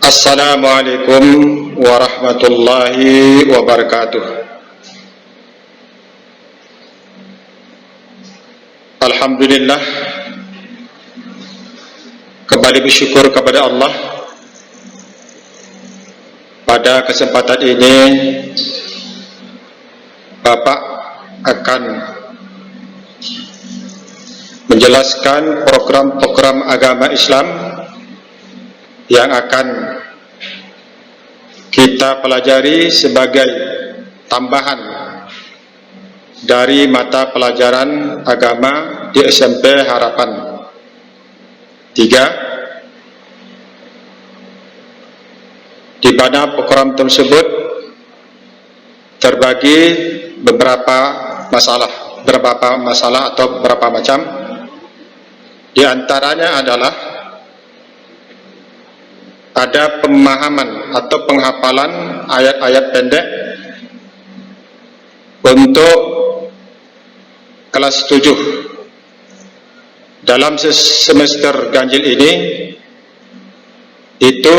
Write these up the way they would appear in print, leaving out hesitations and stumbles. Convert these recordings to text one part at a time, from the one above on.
Assalamualaikum warahmatullahi wabarakatuh. Alhamdulillah, kembali bersyukur kepada Allah. Pada kesempatan ini Bapak akan menjelaskan program-program agama Islam yang akan kita pelajari sebagai tambahan dari mata pelajaran agama di SMP Harapan 3, di mana program tersebut terbagi beberapa masalah atau beberapa macam. Di antaranya adalah ada pemahaman atau penghafalan ayat-ayat pendek untuk kelas 7. Dalam semester ganjil ini itu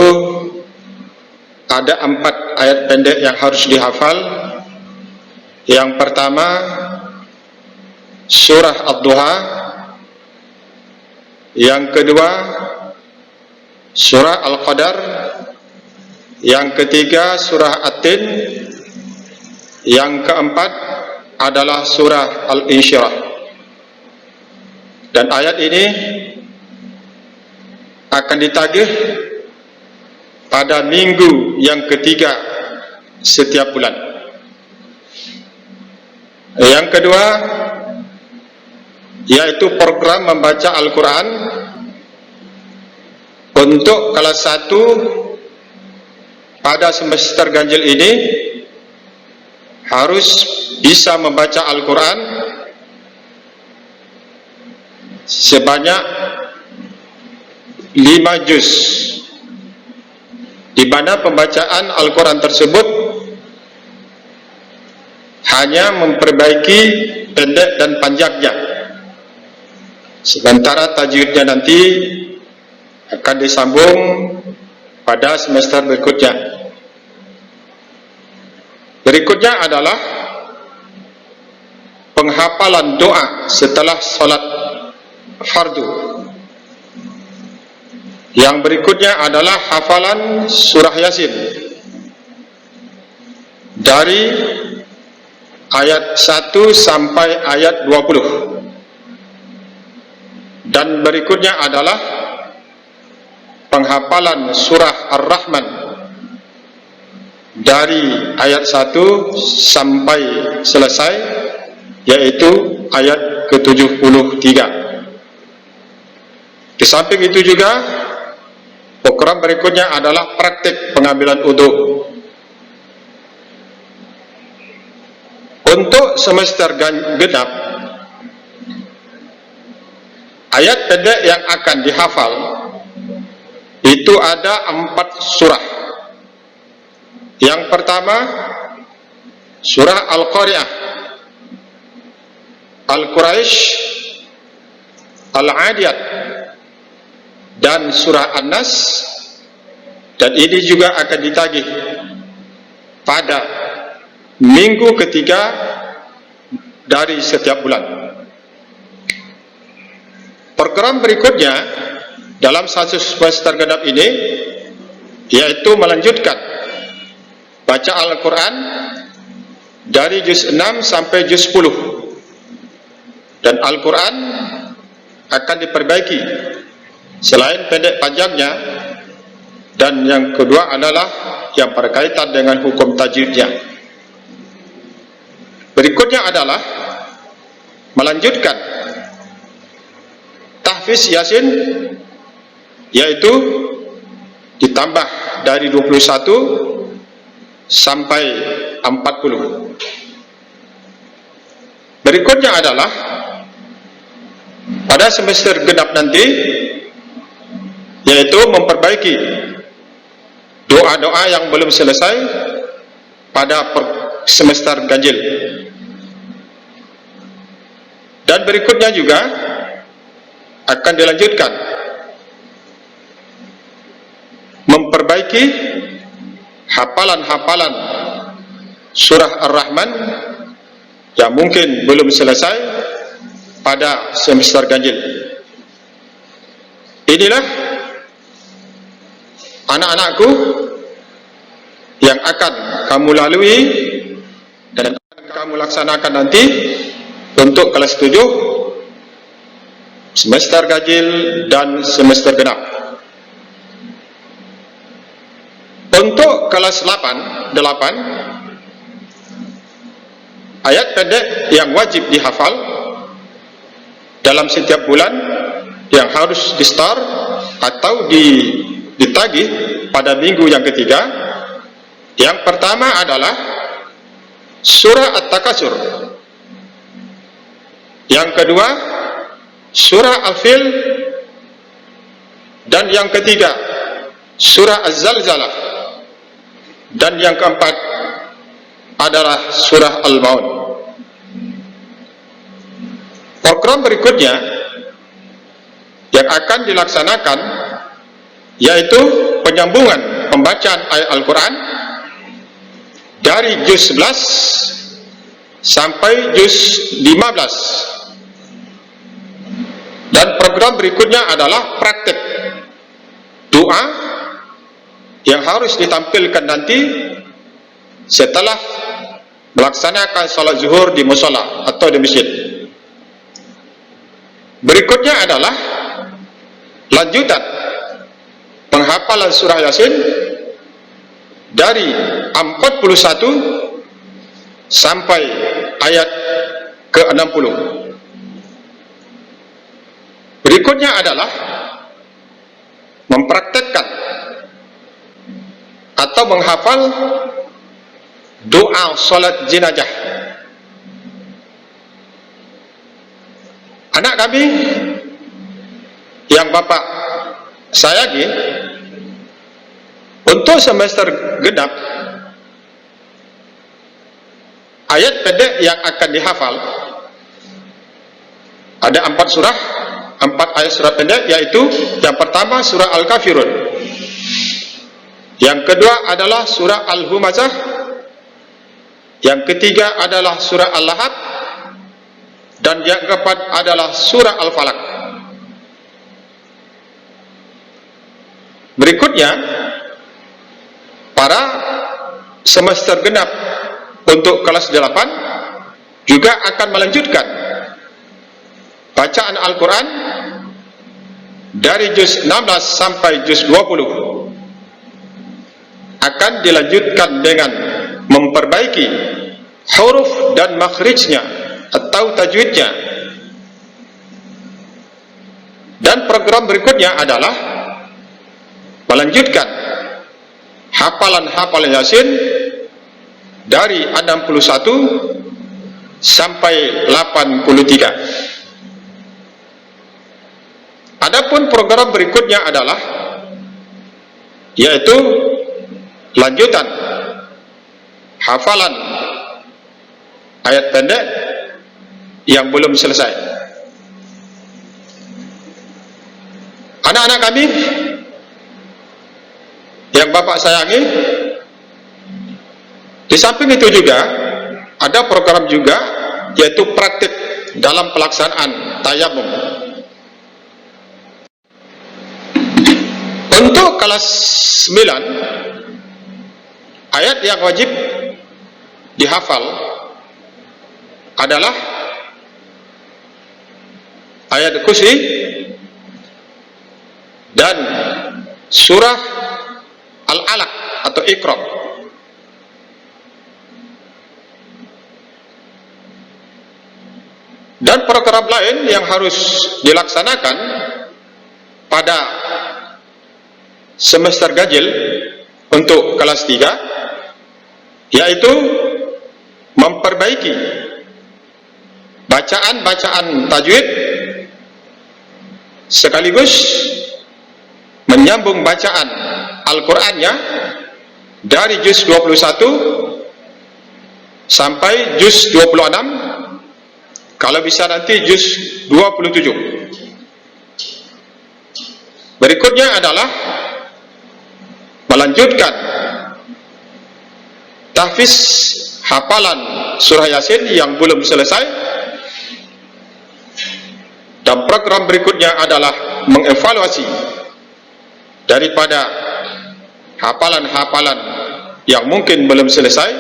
ada 4 ayat pendek yang harus dihafal. Yang pertama surah Ad-Duha, yang kedua surah Al-Qadar, yang ketiga surah At-Tin, yang keempat adalah surah Al-Insyirah. Dan ayat ini akan ditagih pada minggu yang ketiga setiap bulan. Yang kedua yaitu program membaca Al-Quran. Untuk kelas 1 pada semester ganjil ini harus bisa membaca Al-Quran sebanyak 5 juz, di mana pembacaan Al-Quran tersebut hanya memperbaiki pendek dan panjangnya, sementara tajwidnya nanti akan disambung pada semester berikutnya. Berikutnya adalah penghafalan doa setelah sholat fardu. Yang berikutnya adalah hafalan surah Yasin dari ayat 1 sampai ayat 20. Dan berikutnya adalah penghafalan surah Ar-Rahman dari ayat 1 sampai selesai, yaitu ayat ke-73. Di samping itu juga program berikutnya adalah praktik pengambilan udhu. Untuk semester genap, ayat pendek yang akan dihafal itu ada 4 surah. Yang pertama surah Al-Qari'ah, Al-Quraisy, Al-Adiyat, dan surah An-Nas. Dan ini juga akan ditagih pada minggu ketiga dari setiap bulan. Program berikutnya dalam 1 semester genap ini yaitu melanjutkan baca Al-Quran dari juz 6 sampai juz 10. Dan Al-Quran akan diperbaiki selain pendek panjangnya, dan yang kedua adalah yang berkaitan dengan hukum tajwidnya. Berikutnya adalah melanjutkan tahfiz Yasin, yaitu ditambah dari 21 sampai 40. Berikutnya adalah pada semester genap nanti, yaitu memperbaiki doa-doa yang belum selesai pada semester ganjil. Dan berikutnya juga akan dilanjutkan memperbaiki memperbaiki hafalan-hafalan surah Ar-Rahman yang mungkin belum selesai pada semester ganjil. Inilah anak-anakku yang akan kamu lalui dan akan kamu laksanakan nanti untuk kelas 7 semester ganjil dan semester genap. Untuk kelas 8 ayat pendek yang wajib dihafal dalam setiap bulan yang harus di-start atau ditagih pada minggu yang ketiga. Yang pertama adalah surah At-Takasur, yang kedua surah Al-Fil, dan yang ketiga surah Az-Zalzalah, dan yang keempat adalah surah Al-Maun. Program berikutnya yang akan dilaksanakan yaitu penyambungan pembacaan ayat Al-Quran dari juz 11 sampai juz 15. Dan program berikutnya adalah praktek doa yang harus ditampilkan nanti setelah melaksanakan salat zuhur di mushola atau di masjid. Berikutnya adalah lanjutan penghafalan surah Yasin dari 41 sampai ayat ke-60. Berikutnya adalah mempraktekkan atau menghafal doa salat jenazah. Anak kami yang Bapak sayangi, untuk semester genap ayat pendek yang akan dihafal ada 4 surah, 4 ayat surah pendek, yaitu yang pertama surah Al-Kafirun, yang kedua adalah surah Al-Humazah, yang ketiga adalah surah Al-Lahab, dan yang keempat adalah surah Al-Falaq. Berikutnya, para semester genap untuk kelas 8 juga akan melanjutkan bacaan Al-Quran dari juz 16 sampai juz 20. Akan dilanjutkan dengan memperbaiki huruf dan makhrijnya atau tajwidnya. Dan program berikutnya adalah melanjutkan hafalan-hafalan Yasin dari 61 sampai 83. Adapun program berikutnya adalah yaitu lanjutan hafalan ayat pendek yang belum selesai. Anak-anak kami yang Bapak sayangi, di samping itu juga ada program juga yaitu praktik dalam pelaksanaan tayamum. Untuk kelas 9 ayat yang wajib dihafal adalah ayat Kursi dan surah Al-Alaq atau Iqra. Dan program lain yang harus dilaksanakan pada semester ganjil untuk kelas 3 yaitu memperbaiki bacaan-bacaan tajwid sekaligus menyambung bacaan Al-Qur'annya dari juz 21 sampai juz 26, kalau bisa nanti juz 27. Berikutnya adalah melanjutkan tahfiz hafalan surah Yasin yang belum selesai, dan program berikutnya adalah mengevaluasi daripada hafalan-hafalan yang mungkin belum selesai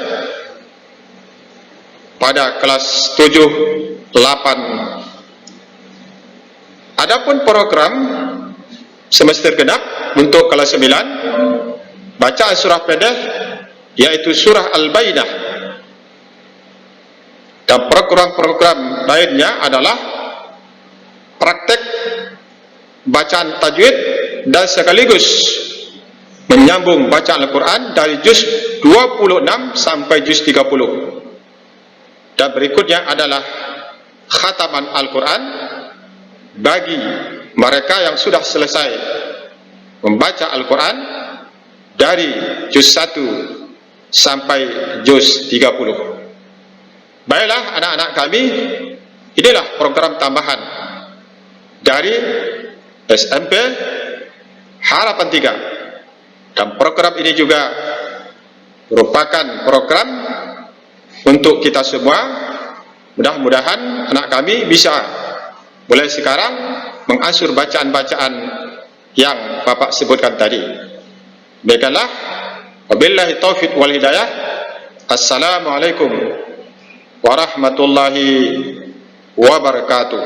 pada kelas 7, 8. Adapun program semester genap untuk kelas 9, bacaan surah pendek yaitu surah Al-Baidah, dan program-program lainnya adalah praktek bacaan tajwid dan sekaligus menyambung bacaan Al-Quran dari juz 26 sampai juz 30. Dan berikutnya adalah khataman Al-Quran bagi mereka yang sudah selesai membaca Al-Quran dari juz 1 sampai juz 30. Baiklah anak-anak kami, inilah program tambahan dari SMP Harapan 3. Dan program ini juga merupakan program untuk kita semua. Mudah-mudahan anak kami bisa mulai sekarang mengansur bacaan-bacaan yang Bapak sebutkan tadi. Baiklah, wabillahi taufiq wal hidayah. Assalamualaikum warahmatullahi wabarakatuh.